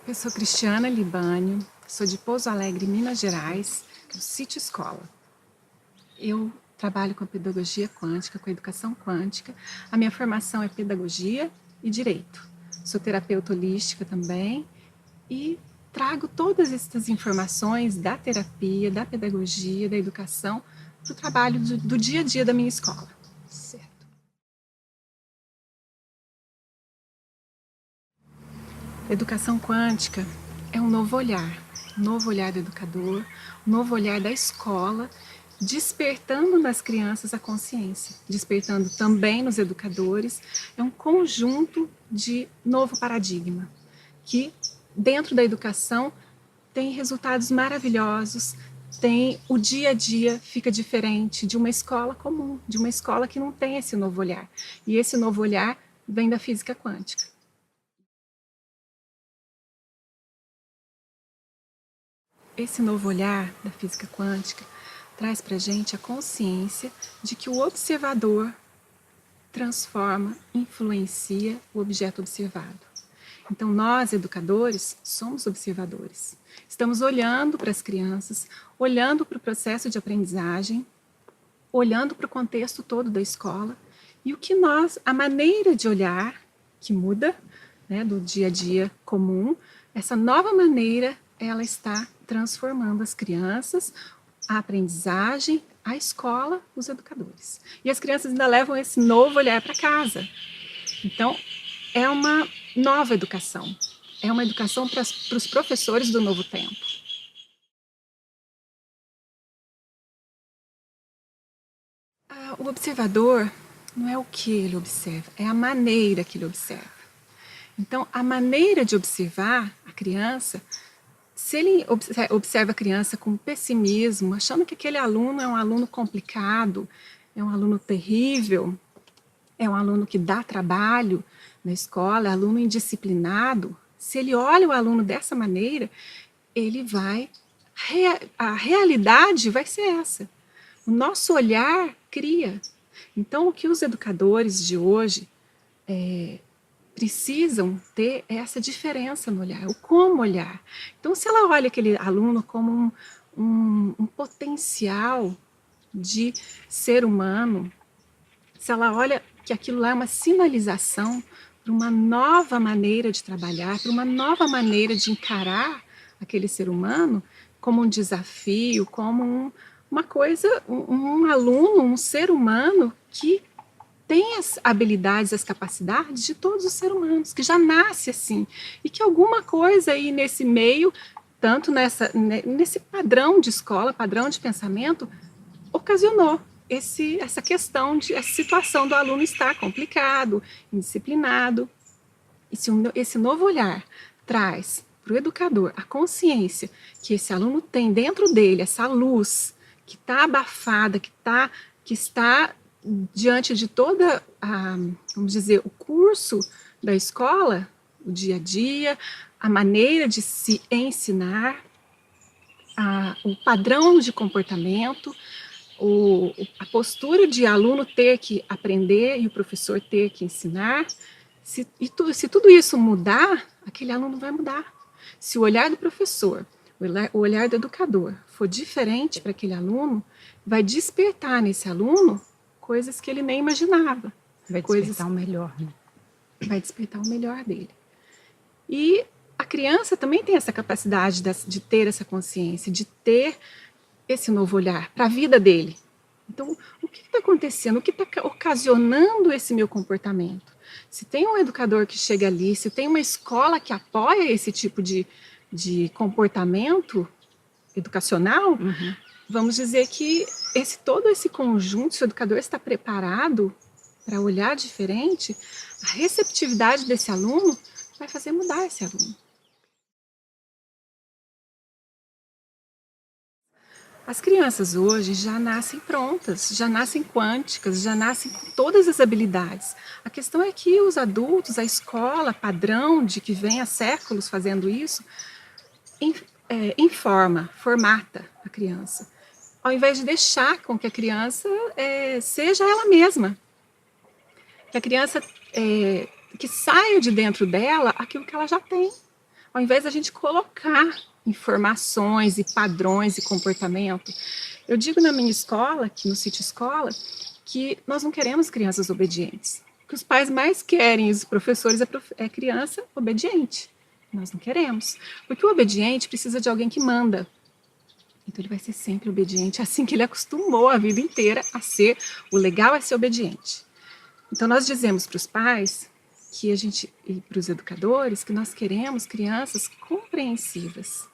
Eu sou Cristiana Libânio, sou de Pouso Alegre, Minas Gerais, do Sítio Escola. Eu trabalho com a pedagogia quântica, com a educação quântica. A minha formação é pedagogia e direito. Sou terapeuta holística também e trago todas essas informações da terapia, da pedagogia, da educação para o trabalho do dia a dia da minha escola. Certo. Educação quântica é um novo olhar do educador, um novo olhar da escola, despertando nas crianças a consciência, despertando também nos educadores. É um conjunto de novo paradigma, que dentro da educação tem resultados maravilhosos, tem o dia a dia fica diferente de uma escola comum, de uma escola que não tem esse novo olhar. E esse novo olhar vem da física quântica. Esse novo olhar da física quântica traz para a gente a consciência de que o observador transforma, influencia o objeto observado. Então, nós, educadores, somos observadores. Estamos olhando para as crianças, olhando para o processo de aprendizagem, olhando para o contexto todo da escola e a maneira de olhar que muda, né, do dia a dia comum, essa nova maneira, ela está transformando as crianças, a aprendizagem, a escola, os educadores. E as crianças ainda levam esse novo olhar para casa. Então, é uma nova educação. É uma educação para os professores do novo tempo. O observador não é o que ele observa, é a maneira que ele observa. Então, a maneira de observar a criança, se ele observa a criança com pessimismo, achando que aquele aluno é um aluno complicado, é um aluno terrível, é um aluno que dá trabalho na escola, é um aluno indisciplinado, se ele olha o aluno dessa maneira, a realidade vai ser essa. O nosso olhar cria. Então, o que os educadores de hoje precisam ter essa diferença no olhar, o como olhar. Então, se ela olha aquele aluno como um potencial de ser humano, se ela olha que aquilo lá é uma sinalização para uma nova maneira de trabalhar, para uma nova maneira de encarar aquele ser humano como um desafio, como uma coisa, um aluno, um ser humano que tem as habilidades, as capacidades de todos os seres humanos, que já nasce assim, e que alguma coisa aí nesse meio, tanto nesse padrão de escola, padrão de pensamento, ocasionou essa questão, essa situação do aluno estar complicado, indisciplinado. E se esse novo olhar traz para o educador a consciência que esse aluno tem dentro dele, essa luz que está abafada, que está diante de toda vamos dizer, o curso da escola, o dia a dia, a maneira de se ensinar, o padrão de comportamento, a postura de aluno ter que aprender e o professor ter que ensinar. Se tudo isso mudar, aquele aluno vai mudar. Se o olhar do professor, o olhar do educador for diferente para aquele aluno, vai despertar nesse aluno coisas que ele nem imaginava. Vai despertar o melhor, né? Vai despertar o melhor dele. E a criança também tem essa capacidade de ter essa consciência, de ter esse novo olhar para a vida dele. Então, o que está acontecendo? O que está ocasionando esse meu comportamento? Se tem um educador que chega ali, se tem uma escola que apoia esse tipo de comportamento educacional, vamos dizer que todo esse conjunto, se o educador está preparado para olhar diferente, a receptividade desse aluno vai fazer mudar esse aluno. As crianças hoje já nascem prontas, já nascem quânticas, já nascem com todas as habilidades. A questão é que os adultos, a escola padrão de que vem há séculos fazendo isso, formata a criança, ao invés de deixar com que a criança seja ela mesma. Que a criança que saia de dentro dela aquilo que ela já tem. ao invés da gente colocar informações e padrões e comportamento. Eu digo na minha escola, aqui no Sítio Escola, que nós não queremos crianças obedientes. O que os pais mais querem, os professores, é criança obediente. Nós não queremos. Porque o obediente precisa de alguém que manda. Então ele vai ser sempre obediente, assim que ele acostumou a vida inteira a ser. O legal é ser obediente. Então nós dizemos para os pais que e para os educadores, que nós queremos crianças compreensivas.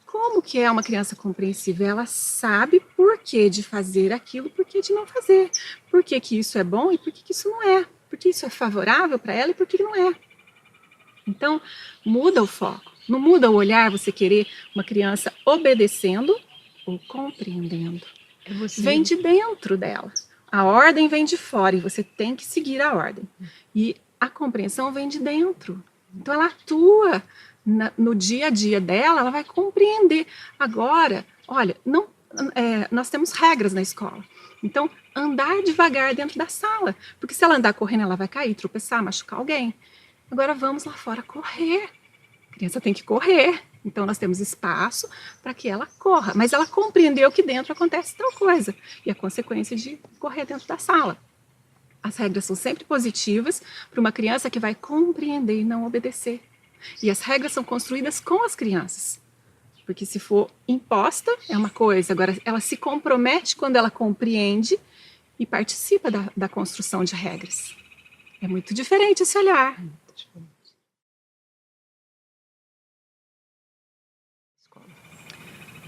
Como que é uma criança compreensiva? Ela sabe por que de fazer aquilo, por que de não fazer. Por que que isso é bom e por que que isso não é. Por que isso é favorável para ela e por que não é. Então, muda o foco. Não muda o olhar você querer uma criança obedecendo ou compreendendo. Vem de dentro dela. A ordem vem de fora e você tem que seguir a ordem. E a compreensão vem de dentro. Então, ela atua no dia a dia dela, ela vai compreender. Agora, olha, nós temos regras na escola. Então, andar devagar dentro da sala. Porque se ela andar correndo, ela vai cair, tropeçar, machucar alguém. Agora vamos lá fora correr. A criança tem que correr. Então, nós temos espaço para que ela corra. Mas ela compreendeu que dentro acontece tal coisa. E a consequência de correr dentro da sala. As regras são sempre positivas para uma criança que vai compreender e não obedecer. E as regras são construídas com as crianças. Porque se for imposta, é uma coisa. Agora, ela se compromete quando ela compreende e participa da construção de regras. É muito diferente esse olhar.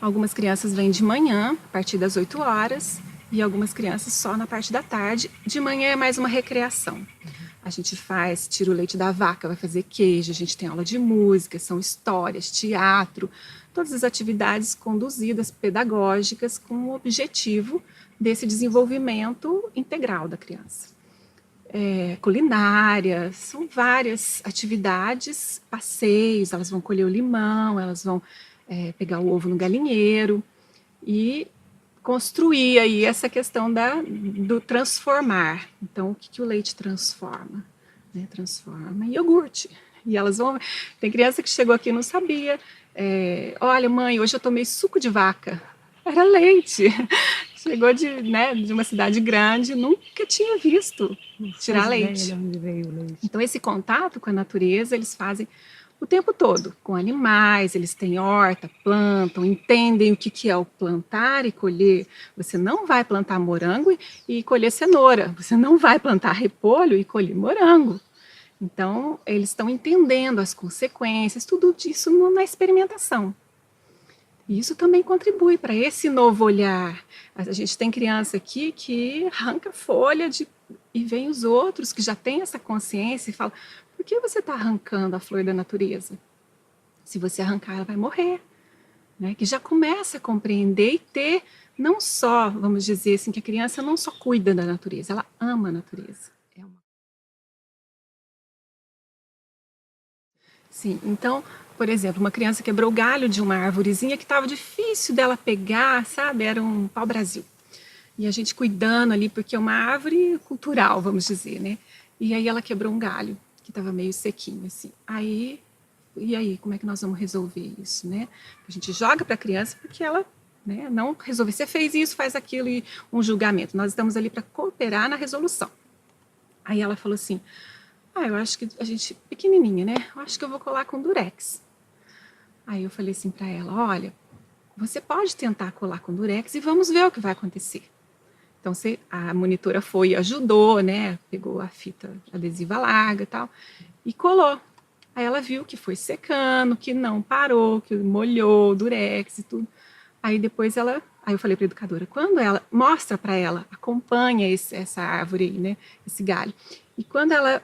Algumas crianças vêm de manhã, a partir das 8 horas, e algumas crianças só na parte da tarde. De manhã é mais uma recreação. A gente tira o leite da vaca, vai fazer queijo, a gente tem aula de música, são histórias, teatro, todas as atividades conduzidas, pedagógicas, com o objetivo desse desenvolvimento integral da criança. Culinária, são várias atividades, passeios, elas vão colher o limão, elas vão pegar o ovo no galinheiro e construir aí essa questão do transformar. Então, o que o leite transforma? Transforma em iogurte. E elas vão... Tem criança que chegou aqui e não sabia. Olha, mãe, hoje eu tomei suco de vaca. Era leite. Chegou de uma cidade grande, nunca tinha visto tirar leite. Então, esse contato com a natureza, eles fazem o tempo todo, com animais, eles têm horta, plantam, entendem o que é o plantar e colher. Você não vai plantar morango e colher cenoura, você não vai plantar repolho e colher morango. Então, eles estão entendendo as consequências, tudo disso na experimentação. E isso também contribui para esse novo olhar. A gente tem criança aqui que arranca folha e vem os outros que já têm essa consciência e falam: por que você está arrancando a flor da natureza? Se você arrancar, ela vai morrer. Que já começa a compreender e ter, não só, vamos dizer assim, que a criança não só cuida da natureza, ela ama a natureza. Sim, então, por exemplo, uma criança quebrou o galho de uma árvorezinha que estava difícil dela pegar, sabe? Era um pau-brasil. E a gente cuidando ali, porque é uma árvore cultural, vamos dizer, né? E aí ela quebrou um galho que estava meio sequinho, assim. E aí, como é que nós vamos resolver isso, né? A gente joga para a criança porque ela não resolve. Você fez isso, faz aquilo e um julgamento. Nós estamos ali para cooperar na resolução. Aí ela falou assim: eu acho que a gente, pequenininha, né? Eu acho que eu vou colar com durex. Aí eu falei assim para ela: olha, você pode tentar colar com durex e vamos ver o que vai acontecer. Então, a monitora foi e ajudou, né? Pegou a fita adesiva larga e tal, e colou. Aí ela viu que foi secando, que não parou, que molhou o durex e tudo. Aí depois aí eu falei para a educadora: quando ela mostra para ela, acompanha essa árvore aí, né? Esse galho. E quando ela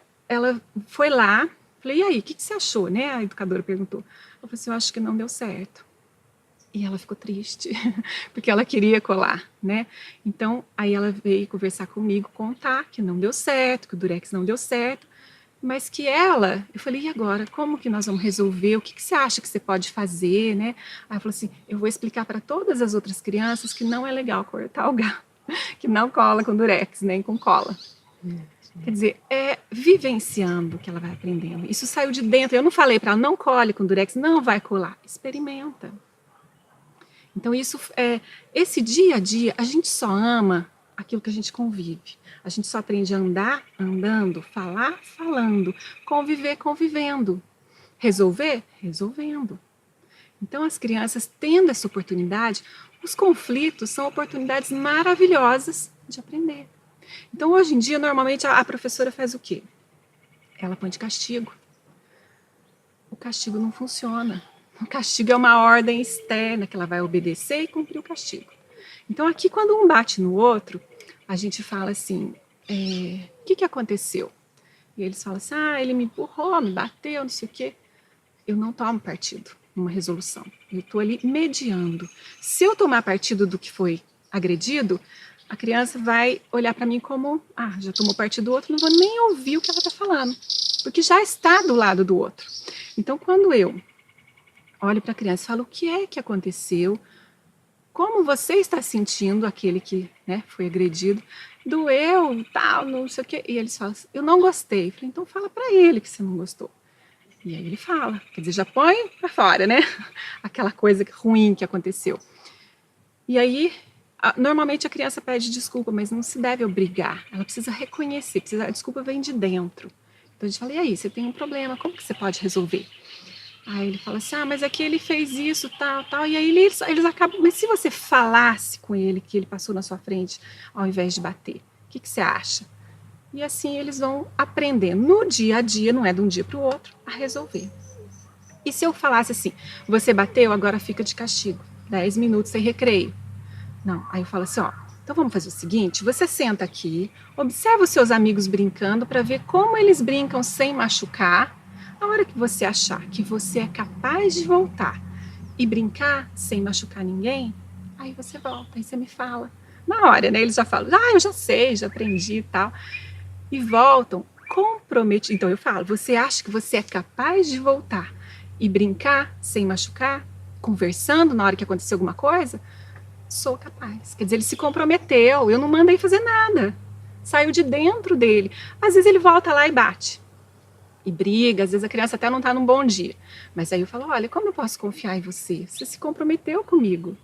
foi lá, falei: e aí, o que você achou, né? A educadora perguntou. Eu falei assim: eu acho que não deu certo. E ela ficou triste, porque ela queria colar, né? Então, aí ela veio conversar comigo, contar que não deu certo, que o durex não deu certo, mas que eu falei: e agora, como que nós vamos resolver? O que você acha que você pode fazer, né? Aí ela falou assim: eu vou explicar para todas as outras crianças que não é legal cortar o galho, que não cola com durex, nem com cola. Quer dizer, é vivenciando que ela vai aprendendo. Isso saiu de dentro. Eu não falei para ela, não cole com durex, não vai colar. Experimenta. Então, esse dia a dia, a gente só ama aquilo que a gente convive. A gente só aprende a andar andando, falar falando, conviver convivendo, resolver resolvendo. Então, as crianças tendo essa oportunidade, os conflitos são oportunidades maravilhosas de aprender. Então, hoje em dia, normalmente a professora faz o quê? Ela põe de castigo. O castigo não funciona. O castigo é uma ordem externa que ela vai obedecer e cumprir o castigo. Então, aqui, quando um bate no outro, a gente fala assim, o que aconteceu? E eles falam assim, ele me empurrou, me bateu, não sei o quê. Eu não tomo partido numa resolução. Eu estou ali mediando. Se eu tomar partido do que foi agredido, a criança vai olhar para mim como, já tomou partido do outro, não vou nem ouvir o que ela está falando, porque já está do lado do outro. Então, quando eu olho para a criança e falo, o que é que aconteceu? Como você está sentindo aquele que foi agredido? Doeu, tal, não sei o quê. E eles falam assim, eu não gostei. Eu falei, então fala para ele que você não gostou. E aí ele fala, quer dizer, já põe para fora, né? Aquela coisa ruim que aconteceu. E aí, normalmente a criança pede desculpa, mas não se deve obrigar. Ela precisa reconhecer, a desculpa vem de dentro. Então a gente fala, e aí, você tem um problema, como que você pode resolver? Aí ele fala assim, mas é que ele fez isso, tal, tal. E aí eles acabam, mas se você falasse com ele que ele passou na sua frente, ao invés de bater, o que você acha? E assim eles vão aprendendo no dia a dia, não é de um dia para o outro, a resolver. E se eu falasse assim, você bateu, agora fica de castigo, 10 minutos sem recreio. Não, aí eu falo assim, então vamos fazer o seguinte, você senta aqui, observa os seus amigos brincando para ver como eles brincam sem machucar. A hora que você achar que você é capaz de voltar e brincar sem machucar ninguém, aí você volta, aí você me fala. Na hora, né, eles já falam, eu já sei, já aprendi e tal. E voltam comprometidos. Então eu falo, você acha que você é capaz de voltar e brincar sem machucar, conversando na hora que aconteceu alguma coisa? Sou capaz. Quer dizer, ele se comprometeu, eu não mandei fazer nada. Saiu de dentro dele. Às vezes ele volta lá e bate. E briga, às vezes a criança até não está num bom dia. Mas aí eu falo, olha, como eu posso confiar em você? Você se comprometeu comigo.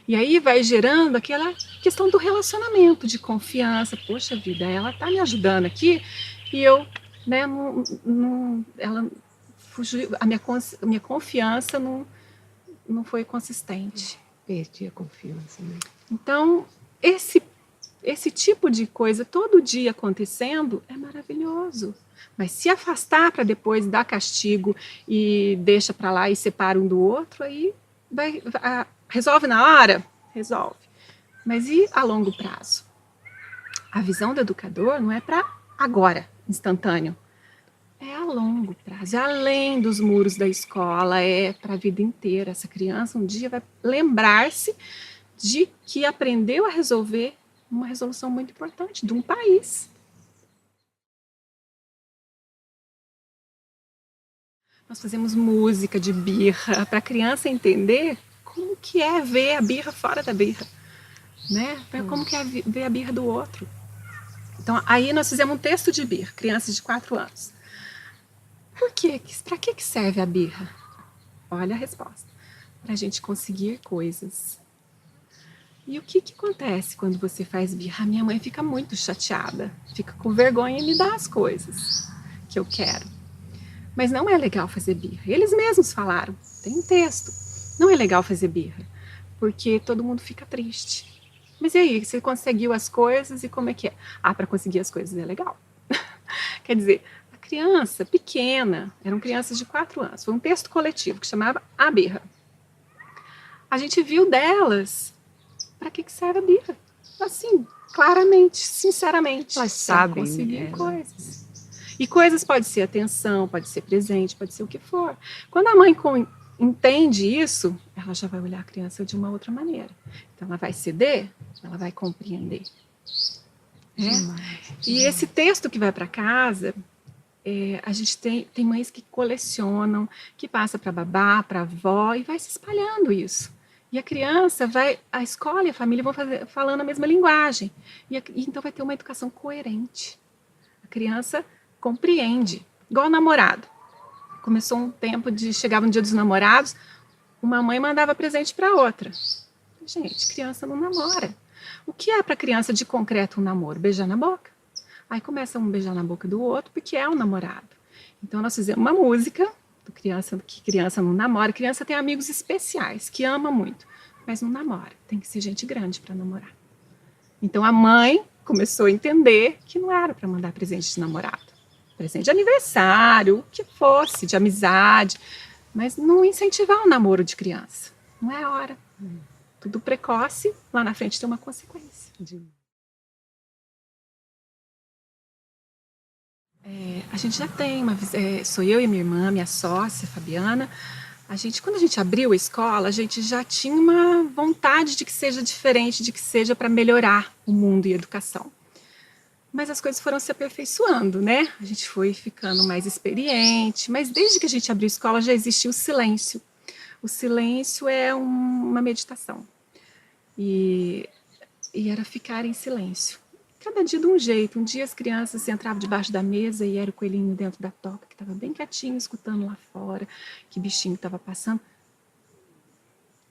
E aí vai gerando aquela questão do relacionamento, de confiança. Poxa vida, ela está me ajudando aqui e eu, ela fugiu, a minha confiança não foi consistente. Perdi a confiança, né? Então, esse tipo de coisa todo dia acontecendo é maravilhoso. Mas se afastar para depois dar castigo e deixa para lá e separa um do outro, aí resolve na hora? Resolve. Mas e a longo prazo? A visão do educador não é para agora, instantâneo. É a longo prazo, é além dos muros da escola, é para a vida inteira. Essa criança um dia vai lembrar-se de que aprendeu a resolver uma resolução muito importante de um país. Nós fazemos música de birra para a criança entender como que é ver a birra fora da birra, né? Como que é ver a birra do outro. Então, aí nós fizemos um texto de birra, crianças de 4 anos. Por quê? Para que serve a birra? Olha a resposta. Para a gente conseguir coisas. E o que acontece quando você faz birra? A minha mãe fica muito chateada, fica com vergonha e me dá as coisas que eu quero. Mas não é legal fazer birra. Eles mesmos falaram, tem um texto. Não é legal fazer birra, porque todo mundo fica triste. Mas e aí, você conseguiu as coisas e como é que é? Para conseguir as coisas é legal. Quer dizer, a criança pequena, eram crianças de 4 anos, foi um texto coletivo que chamava A Birra. A gente viu delas, para que serve a birra? Assim, claramente, sinceramente. Elas sabem, conseguir coisas. E coisas pode ser atenção, pode ser presente, pode ser o que for. Quando a mãe entende isso, ela já vai olhar a criança de uma outra maneira. Então, ela vai ceder, ela vai compreender. E esse texto que vai para casa, a gente tem mães que colecionam, que passa para babá, para avó, e vai se espalhando isso. E a criança a escola e a família vão falando a mesma linguagem. E então vai ter uma educação coerente. A criança compreende, igual namorado. Começou um tempo de chegava no dia dos namorados, uma mãe mandava presente para outra. Gente, criança não namora. O que é para criança de concreto um namoro? Beijar na boca. Aí começa um beijar na boca do outro porque é um namorado. Então nós fizemos uma música do que criança não namora. Criança tem amigos especiais que ama muito, mas não namora. Tem que ser gente grande para namorar. Então a mãe começou a entender que não era para mandar presente de namorado. Presente de aniversário, o que fosse, de amizade, mas não incentivar o namoro de criança. Não é a hora. Tudo precoce, lá na frente tem uma consequência. A gente já tem sou eu e minha irmã, minha sócia, Fabiana. Quando a gente abriu a escola, a gente já tinha uma vontade de que seja diferente, de que seja para melhorar o mundo e a educação. Mas as coisas foram se aperfeiçoando, né? A gente foi ficando mais experiente, mas desde que a gente abriu a escola já existia o silêncio. O silêncio é uma meditação. E era ficar em silêncio. Cada dia de um jeito. Um dia as crianças entravam debaixo da mesa e era o coelhinho dentro da toca, que estava bem quietinho, escutando lá fora, que bichinho estava passando.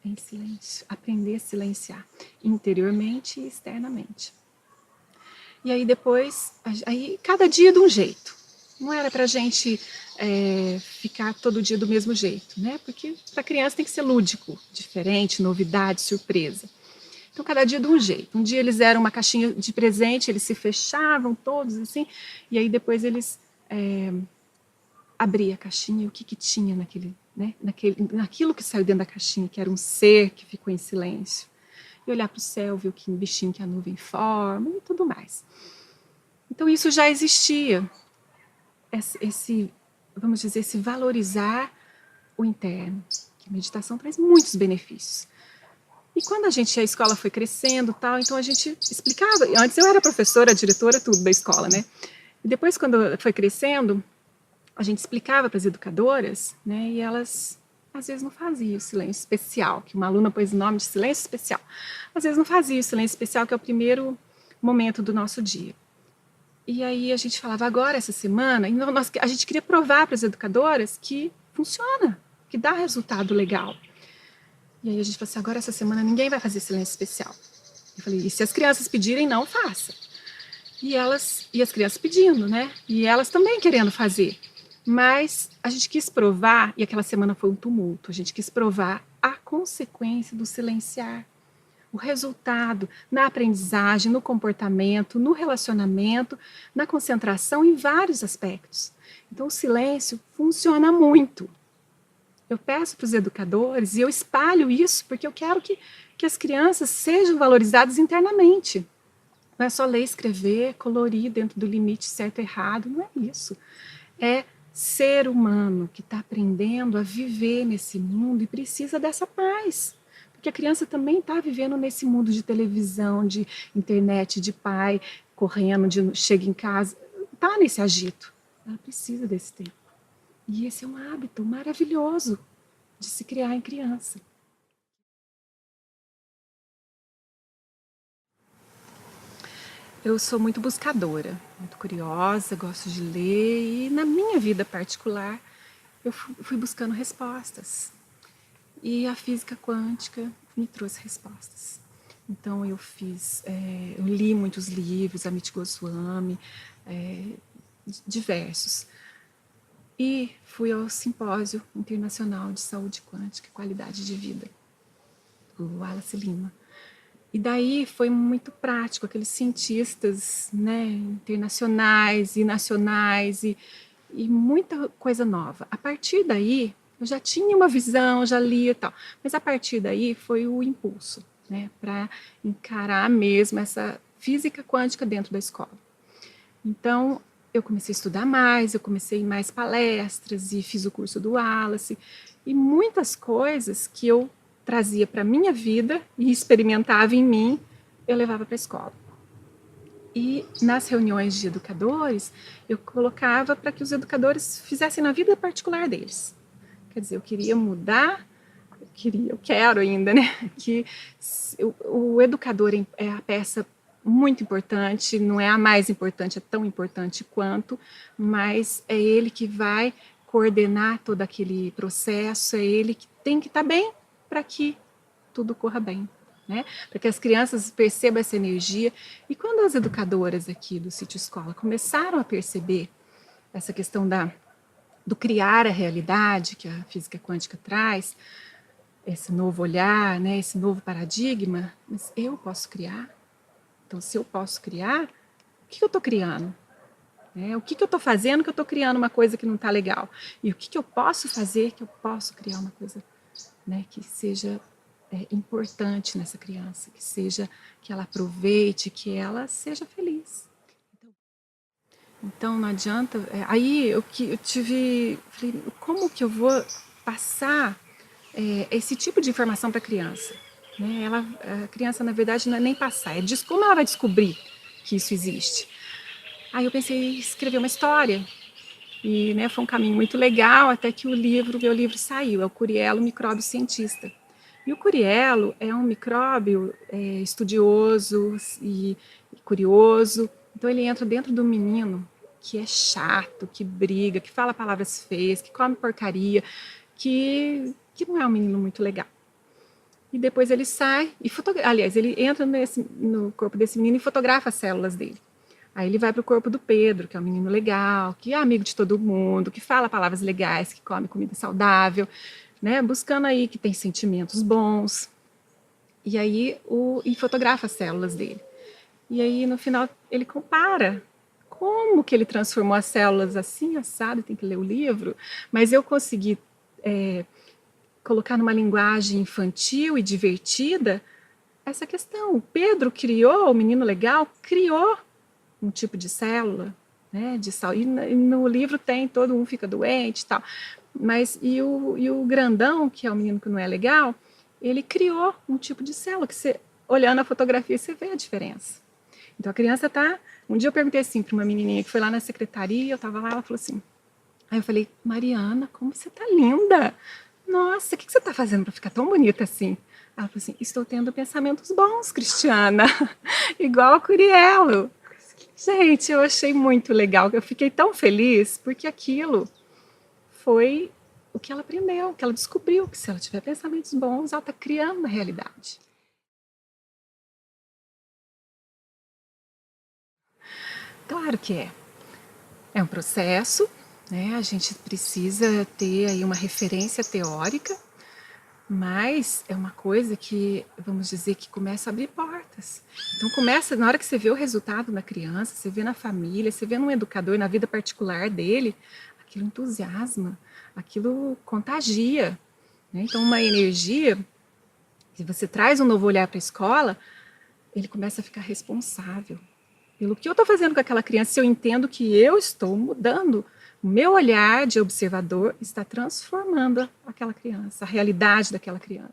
Em silêncio. Aprender a silenciar, interiormente e externamente. E aí depois, cada dia de um jeito. Não era para a gente ficar todo dia do mesmo jeito, né? Porque para criança tem que ser lúdico, diferente, novidade, surpresa. Então, cada dia de um jeito. Um dia eles eram uma caixinha de presente, eles se fechavam todos assim, e aí depois eles abriam a caixinha e o que tinha naquilo que saiu dentro da caixinha, que era um ser que ficou em silêncio. E olhar para o céu, ver o que bichinho que a nuvem forma e tudo mais. Então, isso já existia. Vamos dizer, esse valorizar o interno. Que a meditação traz muitos benefícios. E quando a escola foi crescendo, tal, então a gente explicava. Antes eu era professora, diretora, tudo da escola, né? E depois, quando foi crescendo, a gente explicava para as educadoras, né? E elas, às vezes, não faziam o silêncio especial, que uma aluna pôs o nome de silêncio especial. Às vezes não fazia o silêncio especial, que é o primeiro momento do nosso dia. E aí a gente falava, agora, essa semana, a gente queria provar para as educadoras que funciona, que dá resultado legal. E aí a gente falou assim, agora essa semana ninguém vai fazer silêncio especial. Eu falei, e se as crianças pedirem, não faça. E as crianças pedindo, né? E elas também querendo fazer. Mas a gente quis provar, e aquela semana foi um tumulto, a gente quis provar a consequência do silenciar. O resultado na aprendizagem, no comportamento, no relacionamento, na concentração, em vários aspectos. Então o silêncio funciona muito. Eu peço para os educadores e eu espalho isso porque eu quero que as crianças sejam valorizadas internamente. Não é só ler, escrever, colorir dentro do limite certo e errado, não é isso. É ser humano que está aprendendo a viver nesse mundo e precisa dessa paz. Porque a criança também está vivendo nesse mundo de televisão, de internet, de pai correndo, chega em casa, está nesse agito. Ela precisa desse tempo. E esse é um hábito maravilhoso de se criar em criança. Eu sou muito buscadora, muito curiosa, gosto de ler e na minha vida particular eu fui buscando respostas. E a física quântica me trouxe respostas. Então eu li muitos livros, Amit Goswami, diversos. E fui ao Simpósio Internacional de Saúde Quântica e Qualidade de Vida, do Wallace Lima. E daí foi muito prático, aqueles cientistas, né, internacionais e nacionais e muita coisa nova. A partir daí, eu já tinha uma visão, já lia e tal, mas a partir daí foi o impulso, né, para encarar mesmo essa física quântica dentro da escola. Então, eu comecei a estudar mais, eu comecei em mais palestras e fiz o curso do Wallace e muitas coisas que eu trazia para a minha vida e experimentava em mim, eu levava para a escola. E nas reuniões de educadores, eu colocava para que os educadores fizessem na vida particular deles. Quer dizer, eu queria mudar, eu quero ainda, né? Que o educador é a peça, muito importante, não é a mais importante, é tão importante quanto, mas é ele que vai coordenar todo aquele processo, é ele que tem que estar bem para que tudo corra bem, né? Para que as crianças percebam essa energia. E quando as educadoras aqui do Sítio Escola começaram a perceber essa questão do criar a realidade que a física quântica traz, esse novo olhar, né, esse novo paradigma, mas eu posso criar? Então, se eu posso criar, o que eu estou criando? O que eu estou fazendo que eu estou criando uma coisa que não está legal? E o que eu posso fazer que eu posso criar uma coisa, né, que seja importante nessa criança, que ela aproveite, que ela seja feliz. Então não adianta. Aí eu falei, como que eu vou passar esse tipo de informação para a criança? Né? A criança, na verdade, não é nem passar, como ela vai descobrir que isso existe. Aí eu pensei em escrever uma história. E né, foi um caminho muito legal, até que meu livro saiu, é o Curielo, Micróbio Cientista. E o Curielo é um micróbio estudioso e curioso. Então ele entra dentro do menino que é chato, que briga, que fala palavras feias, que come porcaria, que não é um menino muito legal. E depois ele sai e ele entra no corpo desse menino e fotografa as células dele. Aí ele vai para o corpo do Pedro, que é um menino legal, que é amigo de todo mundo, que fala palavras legais, que come comida saudável, né? Buscando aí que tem sentimentos bons. E aí e fotografa as células dele. E aí no final ele compara como que ele transformou as células assim, assado, tem que ler o livro, mas eu consegui colocar numa linguagem infantil e divertida essa questão. O Pedro criou, o menino legal, criou um tipo de célula, né, de sal. E no livro tem, todo um fica doente e tal. Mas, e o grandão, que é o menino que não é legal, ele criou um tipo de célula, que você, olhando a fotografia, você vê a diferença. Então a criança tá... Um dia eu perguntei assim para uma menininha que foi lá na secretaria, eu estava lá, ela falou assim... Aí eu falei, Mariana, como você tá linda! Nossa, o que você está fazendo para ficar tão bonita assim? Ela falou assim, estou tendo pensamentos bons, Cristiana, igual a Curielo. Gente, eu achei muito legal, eu fiquei tão feliz, porque aquilo foi o que ela aprendeu, que ela descobriu, que se ela tiver pensamentos bons, ela está criando uma realidade. Claro que é. É um processo, né? A gente precisa ter aí uma referência teórica, mas é uma coisa que, vamos dizer, que começa a abrir portas. Então começa, na hora que você vê o resultado na criança, você vê na família, você vê num educador, na vida particular dele, aquilo entusiasma, aquilo contagia, né? Então uma energia, se você traz um novo olhar para a escola, ele começa a ficar responsável pelo que eu estou fazendo com aquela criança, se eu entendo que eu estou mudando. O meu olhar de observador está transformando aquela criança, a realidade daquela criança.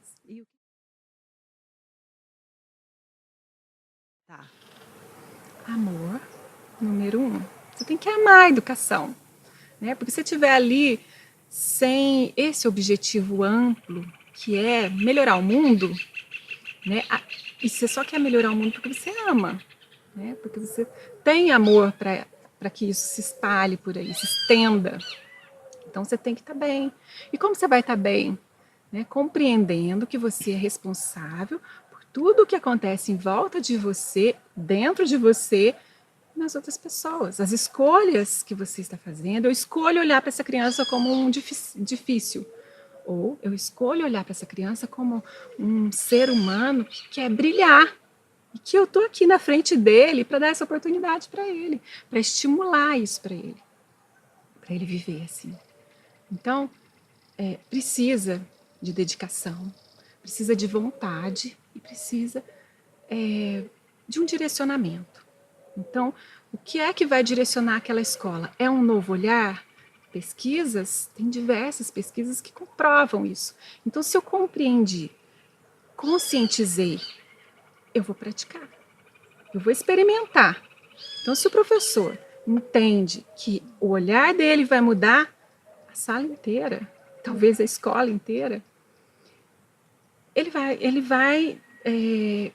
Tá. Amor, número 1. Você tem que amar a educação, né? Porque se você estiver ali sem esse objetivo amplo, que é melhorar o mundo, né? E você só quer melhorar o mundo porque você ama, né? Porque você tem amor para que isso se espalhe por aí, se estenda. Então você tem que estar bem. E como você vai estar bem? Né? Compreendendo que você é responsável por tudo o que acontece em volta de você, dentro de você, e nas outras pessoas. As escolhas que você está fazendo. Eu escolho olhar para essa criança como um difícil. Ou eu escolho olhar para essa criança como um ser humano que quer brilhar. E que eu estou aqui na frente dele para dar essa oportunidade para ele, para estimular isso para ele viver assim. Então, precisa de dedicação, precisa de vontade e precisa de um direcionamento. Então, o que é que vai direcionar aquela escola? É um novo olhar? Pesquisas, tem diversas pesquisas que comprovam isso. Então, se eu compreendi, conscientizei, eu vou praticar, eu vou experimentar. Então, se o professor entende que o olhar dele vai mudar a sala inteira, talvez a escola inteira, ele vai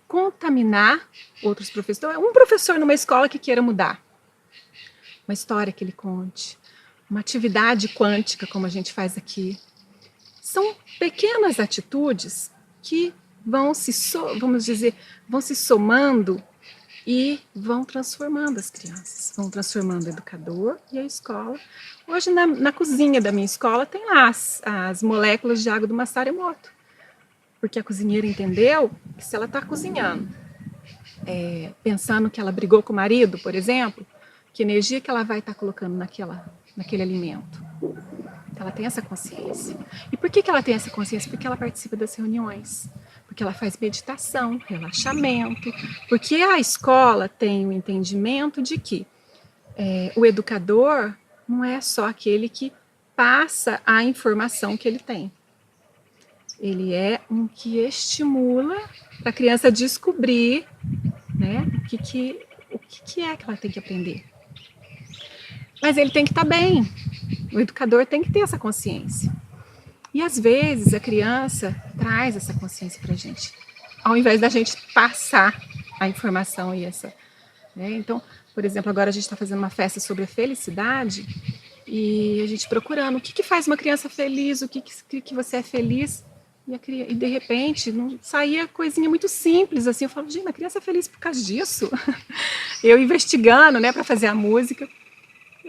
contaminar outros professores. Um professor numa escola que queira mudar, uma história que ele conte, uma atividade quântica, como a gente faz aqui. São pequenas atitudes que vão vão se somando e vão transformando as crianças, vão transformando o educador e a escola. Hoje, na cozinha da minha escola, tem lá as moléculas de água do Masaru Emoto, porque a cozinheira entendeu que se ela está cozinhando, pensando que ela brigou com o marido, por exemplo, que energia que ela vai estar colocando naquele alimento. Ela tem essa consciência. E por que ela tem essa consciência? Porque ela participa das reuniões, porque ela faz meditação, relaxamento, porque a escola tem o entendimento de que o educador não é só aquele que passa a informação que ele tem. Ele é um que estimula para a criança descobrir, né, o que é que ela tem que aprender. Mas ele tem que estar bem. O educador tem que ter essa consciência. E às vezes a criança traz essa consciência para a gente, ao invés da gente passar a informação e essa. Né? Então, por exemplo, agora a gente está fazendo uma festa sobre a felicidade e a gente procurando o que faz uma criança feliz, o que você é feliz. E de repente saía coisinha muito simples assim. Eu falo, gente, a criança é feliz por causa disso. Eu investigando, né, para fazer a música.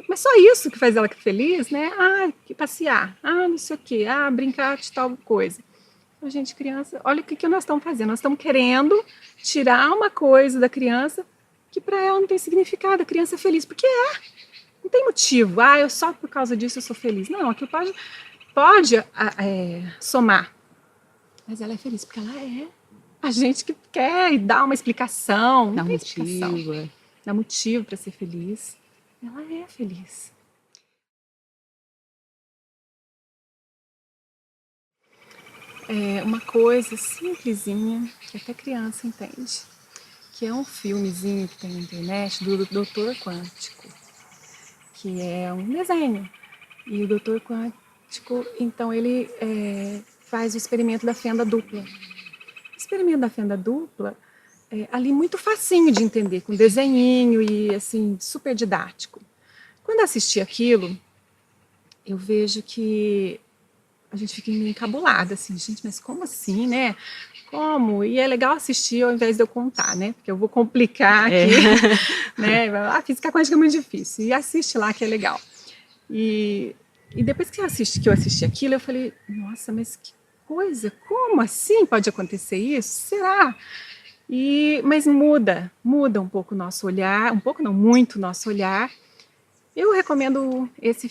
Mas só isso que faz ela feliz, né? Que passear, não sei o quê, brincar de tal coisa. Então, gente, criança, olha o que nós estamos fazendo. Nós estamos querendo tirar uma coisa da criança que para ela não tem significado. A criança é feliz porque não tem motivo. Eu só por causa disso eu sou feliz. Não, aquilo pode somar. Mas ela é feliz porque ela é. A gente que quer dar uma explicação. Dá motivo. Dá motivo para ser feliz. Ela é feliz. É uma coisa simplesinha que até criança entende, que é um filmezinho que tem na internet do Doutor Quântico, que é um desenho. E o Doutor Quântico, então, ele faz o experimento da fenda dupla. O experimento da fenda dupla ali muito facinho de entender, com desenhinho e assim, super didático. Quando eu assisti aquilo, eu vejo que a gente fica meio encabulada, assim, gente, mas como assim, né? Como? E é legal assistir ao invés de eu contar, né? Porque eu vou complicar aqui, né? A física quântica é muito difícil. E assiste lá que é legal. E depois que eu assisti aquilo, eu falei, nossa, mas que coisa, como assim pode acontecer isso? Será? Mas muda um pouco o nosso olhar, um pouco não, muito o nosso olhar. Eu recomendo esse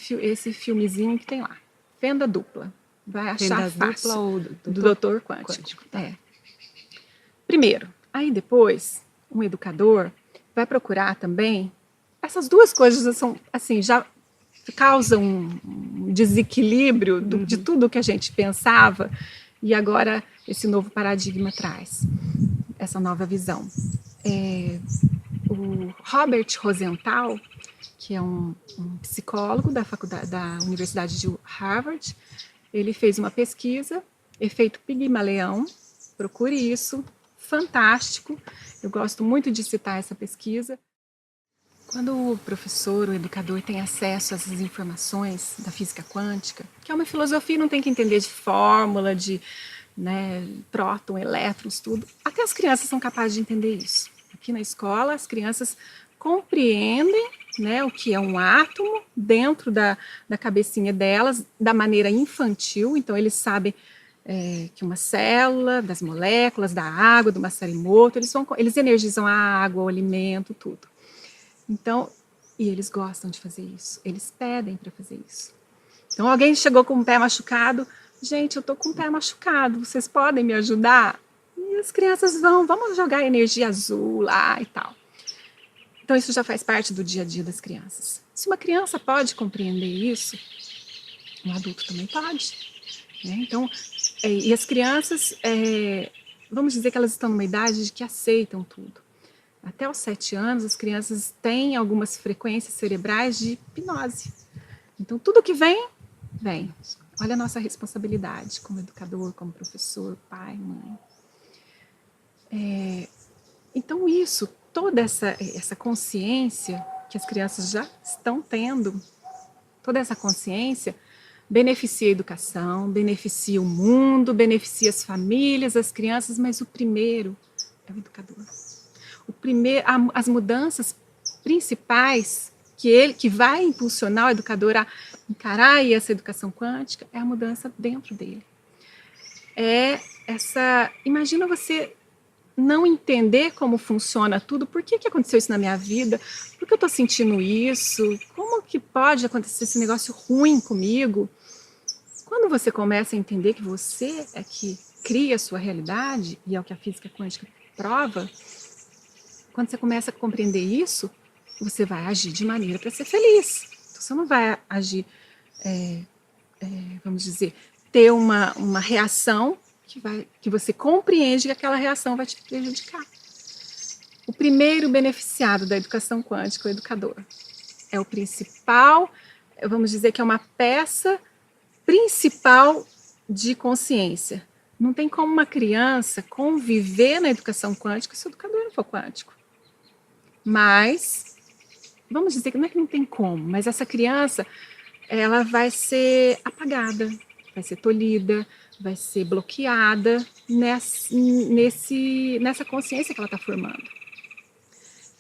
filmezinho que tem lá, Fenda Dupla. Vai achar Fenda fácil. Dupla ou do Doutor Quântico. Tá. Primeiro, aí depois, um educador vai procurar também. Essas duas coisas são, assim, já causam um desequilíbrio de tudo que a gente pensava e agora esse novo paradigma traz essa nova visão. O Robert Rosenthal, que é um psicólogo da Universidade de Harvard, ele fez uma pesquisa, efeito Pigmaleão, procure isso, fantástico, eu gosto muito de citar essa pesquisa. Quando o professor, o educador tem acesso a essas informações da física quântica, que é uma filosofia, não tem que entender de fórmula, de próton, elétrons, tudo, até as crianças são capazes de entender isso. Aqui na escola, as crianças compreendem, né, o que é um átomo dentro da cabecinha delas, da maneira infantil. Então, eles sabem que uma célula, das moléculas, da água, do Masaru Emoto, eles energizam a água, o alimento, tudo. Então, e eles gostam de fazer isso, eles pedem para fazer isso. Então, alguém chegou com o pé machucado, gente, eu tô com o pé machucado, vocês podem me ajudar? E as crianças vamos jogar energia azul lá e tal. Então, isso já faz parte do dia a dia das crianças. Se uma criança pode compreender isso, um adulto também pode. Né? Então, e as crianças, vamos dizer que elas estão numa idade de que aceitam tudo. Até os 7 anos, as crianças têm algumas frequências cerebrais de hipnose. Então, tudo que vem. Olha a nossa responsabilidade como educador, como professor, pai, mãe. Então toda essa consciência que as crianças já estão tendo, toda essa consciência beneficia a educação, beneficia o mundo, beneficia as famílias, as crianças, mas o primeiro é o educador. As mudanças principais que vai impulsionar o educador a encarar essa educação quântica é a mudança dentro dele. Imagina você não entender como funciona tudo, por que aconteceu isso na minha vida, por que eu estou sentindo isso, como que pode acontecer esse negócio ruim comigo. Quando você começa a entender que você é que cria a sua realidade, e é o que a física quântica prova, quando você começa a compreender isso, você vai agir de maneira para ser feliz. Então, você não vai agir, vamos dizer, ter uma reação que você compreende que aquela reação vai te prejudicar. O primeiro beneficiado da educação quântica, o educador, é o principal, vamos dizer que é uma peça principal de consciência. Não tem como uma criança conviver na educação quântica se o educador não for quântico. Mas, vamos dizer que não é que não tem como, mas essa criança, ela vai ser apagada, vai ser tolhida, vai ser bloqueada nessa consciência que ela está formando.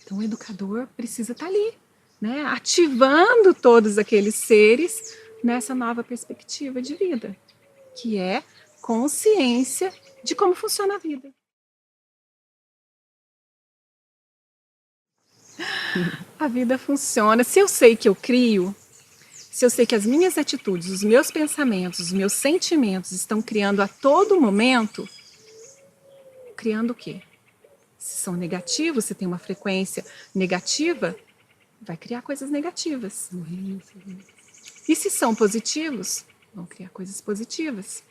Então, o educador precisa estar ali, né, ativando todos aqueles seres nessa nova perspectiva de vida, que é consciência de como funciona a vida. A vida funciona. Se eu sei que eu crio, se eu sei que as minhas atitudes, os meus pensamentos, os meus sentimentos estão criando a todo momento, criando o quê? Se são negativos, se tem uma frequência negativa, vai criar coisas negativas. E se são positivos, vão criar coisas positivas.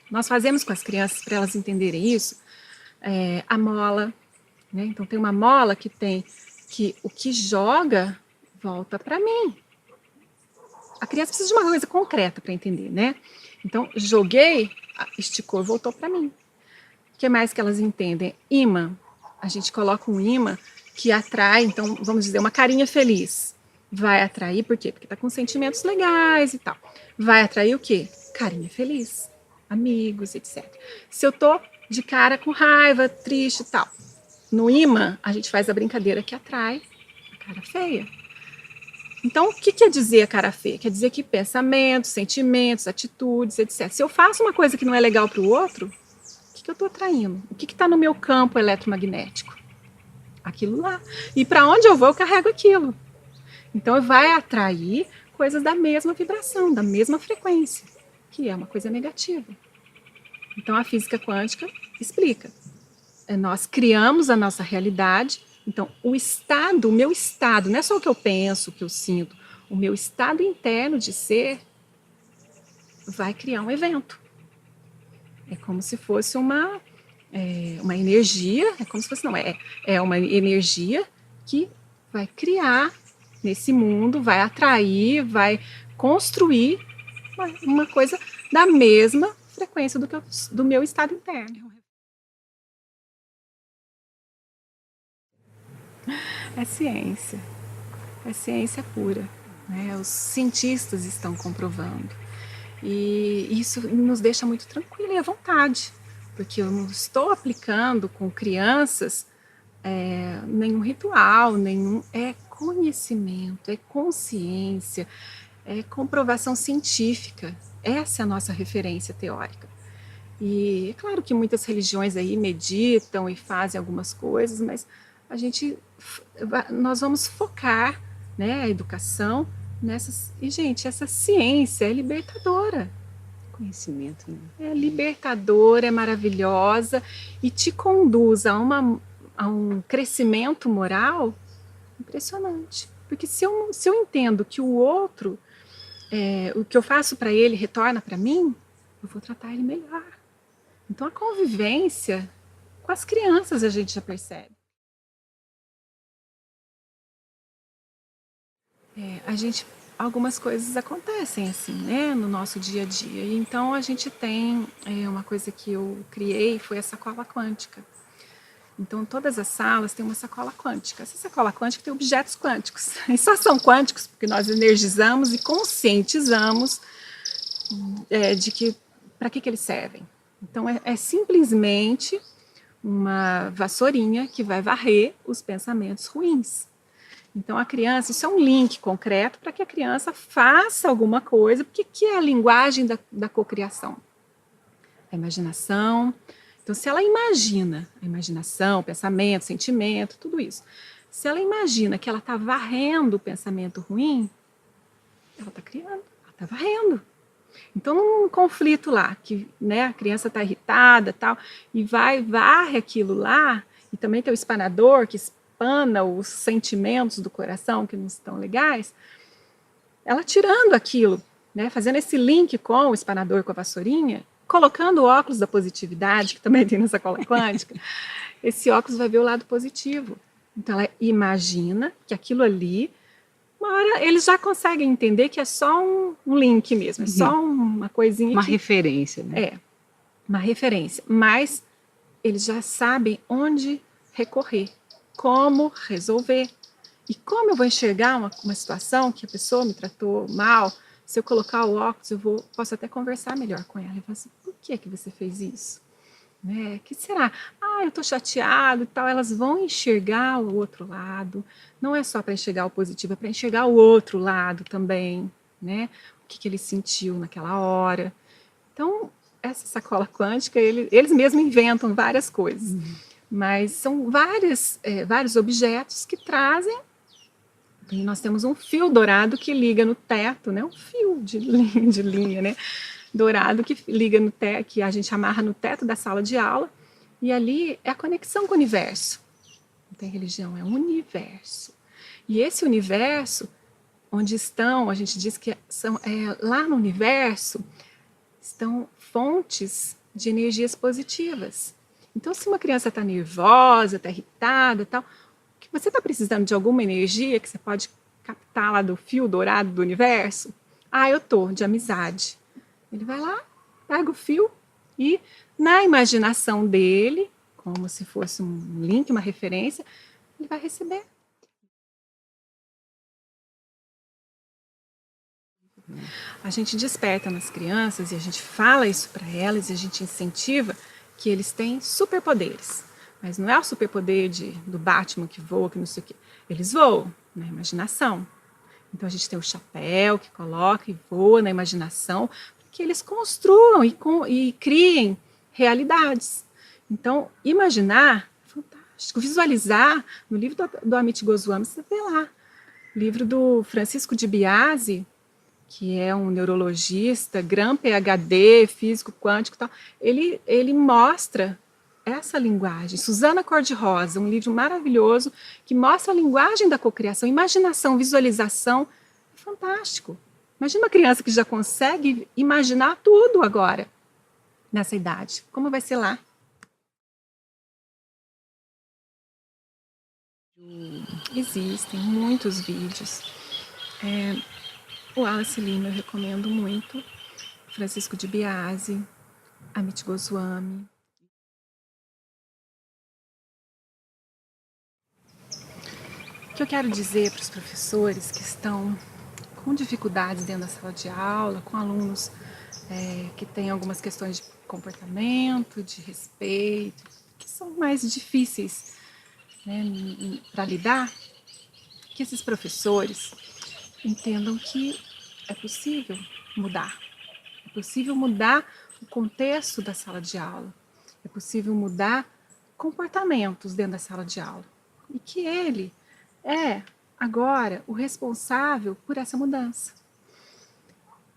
Nós fazemos com as crianças, para elas entenderem isso, a mola, né? Então tem uma mola que o que joga volta para mim. A criança precisa de uma coisa concreta para entender, né? Então, joguei, esticou, voltou para mim. O que mais que elas entendem? Imã. A gente coloca um imã que atrai, então, vamos dizer, uma carinha feliz. Vai atrair, por quê? Porque está com sentimentos legais e tal. Vai atrair o quê? Carinha feliz, amigos, etc. Se eu tô de cara com raiva, triste e tal, no imã, a gente faz a brincadeira que atrai a cara feia. Então, o que quer dizer a cara feia? Quer dizer que pensamentos, sentimentos, atitudes, etc. Se eu faço uma coisa que não é legal para o outro, o que eu estou atraindo? O que está no meu campo eletromagnético? Aquilo lá. E para onde eu vou, eu carrego aquilo. Então, vai atrair coisas da mesma vibração, da mesma frequência, que é uma coisa negativa. Então, a física quântica explica. Nós criamos a nossa realidade. Então, o meu estado, não é só o que eu penso, o que eu sinto, o meu estado interno de ser vai criar um evento. É como se fosse uma energia, é uma energia que vai criar nesse mundo, vai atrair, vai construir uma coisa da mesma frequência do meu estado interno. É ciência pura, né? Os cientistas estão comprovando. E isso nos deixa muito tranquilo e à vontade, porque eu não estou aplicando com crianças nenhum ritual, é conhecimento, é consciência, é comprovação científica. Essa é a nossa referência teórica. E é claro que muitas religiões aí meditam e fazem algumas coisas, mas nós vamos focar, né, a educação nessas. E, gente, essa ciência é libertadora. Conhecimento, né? É libertadora, é maravilhosa e te conduz a um crescimento moral impressionante. Porque se eu entendo que o outro, o que eu faço para ele retorna para mim, eu vou tratar ele melhor. Então, a convivência com as crianças a gente já percebe. Algumas coisas acontecem assim, né, no nosso dia a dia. Então, a gente tem uma coisa que eu criei, foi a sacola quântica. Então, todas as salas têm uma sacola quântica. Essa sacola quântica tem objetos quânticos. E só são quânticos porque nós energizamos e conscientizamos de que para que eles servem. Então, é simplesmente uma vassourinha que vai varrer os pensamentos ruins. Então, a criança, isso é um link concreto para que a criança faça alguma coisa, porque que é a linguagem da cocriação? A imaginação. Então, se ela imagina a imaginação, pensamento, sentimento, tudo isso, se ela imagina que ela está varrendo o pensamento ruim, ela está criando, ela está varrendo. Então, num conflito lá, que né, a criança está irritada tal, e varre aquilo lá, e também tem o espanador que espana os sentimentos do coração que não estão legais, ela tirando aquilo, né, fazendo esse link com o espanador, com a vassourinha, colocando o óculos da positividade, que também tem na sacola quântica, esse óculos vai ver o lado positivo. Então, ela imagina que aquilo ali, uma hora eles já conseguem entender que é só um link mesmo, é só uma coisinha. Uma referência, né? É, uma referência. Mas eles já sabem onde recorrer, como resolver. E como eu vou enxergar uma situação que a pessoa me tratou mal, se eu colocar o óculos, posso até conversar melhor com ela. Eu falo assim, por que você fez isso? Né? Que será? Eu estou chateado e tal. Elas vão enxergar o outro lado. Não é só para enxergar o positivo, é para enxergar o outro lado também. Né? O que ele sentiu naquela hora. Então, essa sacola quântica, eles mesmos inventam várias coisas. Mas são vários objetos que trazem. E nós temos um fio dourado que liga no teto, né? Um fio de linha, né? Dourado que liga no teto, que a gente amarra no teto da sala de aula. E ali é a conexão com o universo. Não tem religião, é um universo. E esse universo, onde estão, a gente diz que lá no universo, estão fontes de energias positivas. Então, se uma criança está nervosa, está irritada, tal, que você está precisando de alguma energia que você pode captar lá do fio dourado do universo, eu estou de amizade. Ele vai lá, pega o fio e, na imaginação dele, como se fosse um link, uma referência, ele vai receber. A gente desperta nas crianças e a gente fala isso para elas e a gente incentiva que eles têm superpoderes. Mas não é o superpoder do Batman que voa, que não sei o quê. Eles voam na imaginação. Então a gente tem o chapéu que coloca e voa na imaginação, que eles construam e criem realidades. Então, imaginar é fantástico. Visualizar, no livro do Amit Goswami, você vê lá. Livro do Francisco de Biasi, que é um neurologista, Gran PhD, físico quântico e tal, ele mostra essa linguagem. Susana Cor-de-Rosa, um livro maravilhoso que mostra a linguagem da cocriação, imaginação, visualização. É fantástico. Imagina uma criança que já consegue imaginar tudo agora, nessa idade. Como vai ser lá? Existem muitos vídeos. O Wallace Lima eu recomendo muito. Francisco de Biasi, Amit Goswami. O que eu quero dizer para os professores que estão com dificuldades dentro da sala de aula, com alunos que têm algumas questões de comportamento, de respeito, que são mais difíceis, né, para lidar, que esses professores entendam que é possível mudar. É possível mudar o contexto da sala de aula. É possível mudar comportamentos dentro da sala de aula. E que ele é agora o responsável por essa mudança.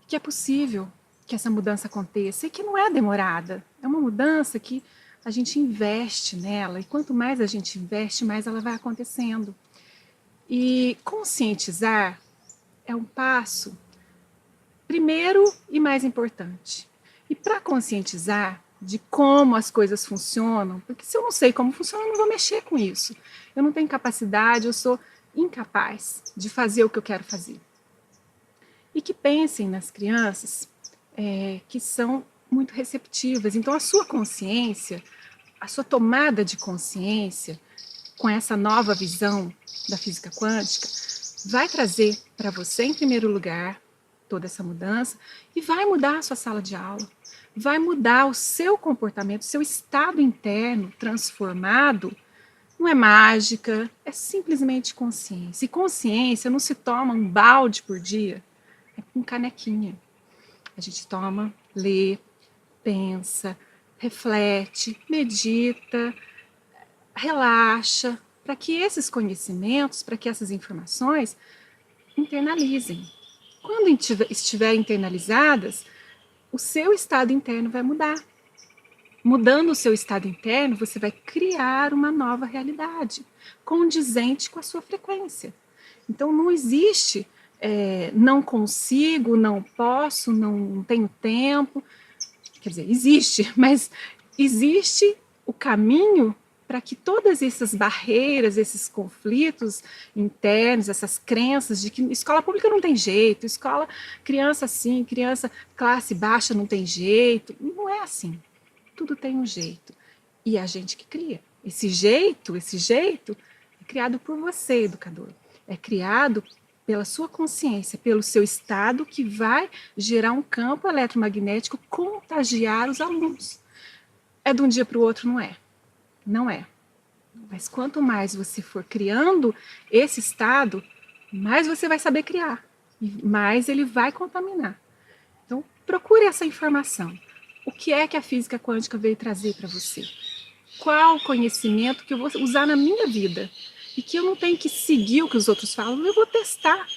Que é possível que essa mudança aconteça e que não é demorada. É uma mudança que a gente investe nela e quanto mais a gente investe, mais ela vai acontecendo. E conscientizar é um passo primeiro e mais importante. E para conscientizar de como as coisas funcionam, porque se eu não sei como funciona, eu não vou mexer com isso. Eu não tenho capacidade, eu sou incapaz de fazer o que eu quero fazer. E que pensem nas crianças que são muito receptivas. Então, a sua consciência a sua tomada de consciência com essa nova visão da física quântica vai trazer para você, em primeiro lugar, toda essa mudança e vai mudar a sua sala de aula, vai mudar o seu comportamento, o seu estado interno transformado. Não é mágica, é simplesmente consciência. E consciência não se toma um balde por dia, é com canequinha. A gente toma, lê, pensa, reflete, medita, relaxa, para que esses conhecimentos, para que essas informações internalizem. Quando estiverem internalizadas, o seu estado interno vai mudar. Mudando o seu estado interno, você vai criar uma nova realidade, condizente com a sua frequência. Então, não existe não consigo, não posso, não tenho tempo. Quer dizer, existe, mas existe o caminho para que todas essas barreiras, esses conflitos internos, essas crenças de que escola pública não tem jeito, escola, criança assim, criança classe baixa não tem jeito. Não é assim. Tudo tem um jeito. E é a gente que cria. Esse jeito é criado por você, educador. É criado pela sua consciência, pelo seu estado, que vai gerar um campo eletromagnético, contagiar os alunos. É de um dia para o outro, não é? Não é. Mas quanto mais você for criando esse estado, mais você vai saber criar. E mais ele vai contaminar. Então, procure essa informação. O que é que a física quântica veio trazer para você? Qual conhecimento que eu vou usar na minha vida? E que eu não tenho que seguir o que os outros falam, eu vou testar.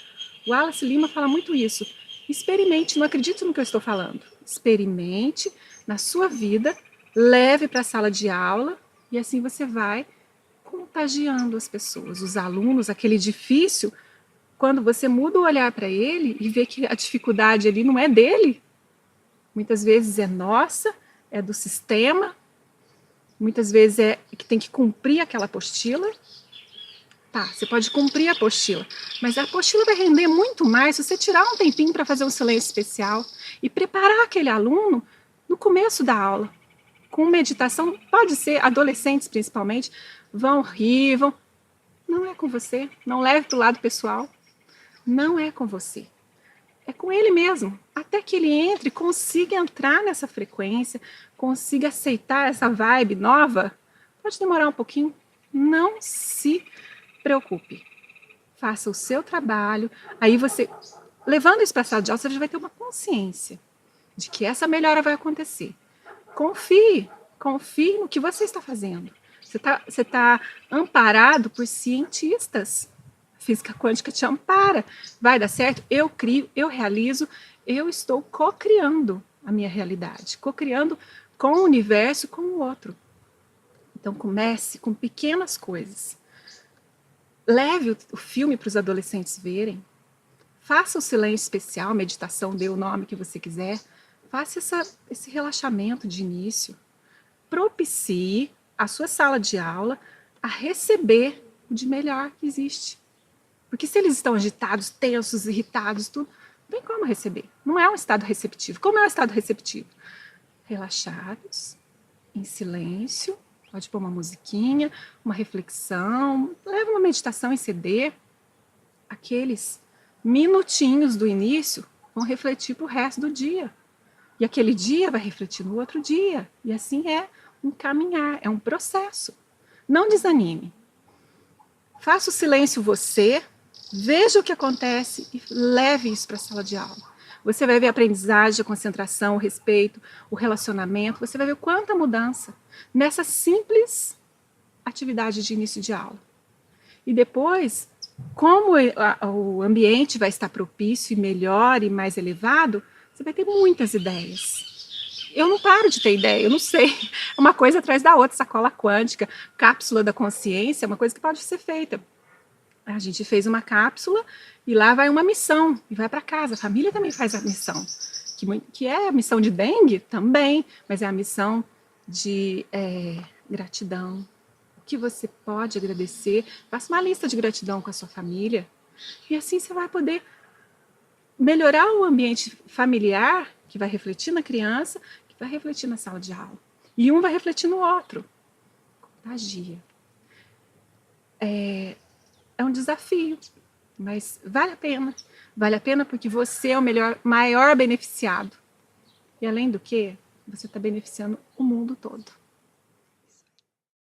O Wallace Lima fala muito isso. Experimente, não acredite no que eu estou falando. Experimente na sua vida, leve para a sala de aula e assim você vai contagiando as pessoas, os alunos, aquele difícil. Quando você muda o olhar para ele e vê que a dificuldade ali não é dele, muitas vezes é nossa, é do sistema, muitas vezes é que tem que cumprir aquela apostila. Tá, você pode cumprir a apostila, mas a apostila vai render muito mais se você tirar um tempinho para fazer um silêncio especial e preparar aquele aluno no começo da aula. Com meditação, pode ser, adolescentes principalmente, vão rir, vão... Não é com você, não leve para o lado pessoal, não é com você. É com ele mesmo, até que ele entre, consiga entrar nessa frequência, consiga aceitar essa vibe nova. Pode demorar um pouquinho, não se preocupe. Faça o seu trabalho, aí você, levando isso para a sala de aula, você já vai ter uma consciência de que essa melhora vai acontecer. Confie no que você está fazendo. Você tá amparado por cientistas. Física quântica te ampara. Vai dar certo? Eu crio, eu realizo, eu estou co-criando a minha realidade, co-criando com o universo, com o outro. Então comece com pequenas coisas. Leve o filme para os adolescentes verem. Faça o silêncio especial, meditação, dê o nome que você quiser. Faça esse relaxamento de início. Propicie a sua sala de aula a receber o de melhor que existe. Porque se eles estão agitados, tensos, irritados, tudo, não tem como receber. Não é um estado receptivo. Como é um estado receptivo? Relaxados, em silêncio, pode pôr uma musiquinha, uma reflexão, leva uma meditação em CD. Aqueles minutinhos do início vão refletir para o resto do dia. E aquele dia vai refletir no outro dia. E assim é um caminhar, é um processo. Não desanime. Faça o silêncio você, veja o que acontece e leve isso para a sala de aula. Você vai ver a aprendizagem, a concentração, o respeito, o relacionamento. Você vai ver quanta mudança nessa simples atividade de início de aula. E depois, como o ambiente vai estar propício e melhor e mais elevado, você vai ter muitas ideias. Eu não paro de ter ideia, eu não sei. Uma coisa atrás da outra, sacola quântica, cápsula da consciência, é uma coisa que pode ser feita. A gente fez uma cápsula e lá vai uma missão, e vai para casa. A família também faz a missão, que é a missão de dengue também, mas é a missão de gratidão. O que você pode agradecer, faça uma lista de gratidão com a sua família, e assim você vai poder melhorar o ambiente familiar, que vai refletir na criança, que vai refletir na sala de aula. E um vai refletir no outro. contagia. É um desafio, mas vale a pena. Vale a pena porque você é o maior beneficiado. E além do que, você está beneficiando o mundo todo.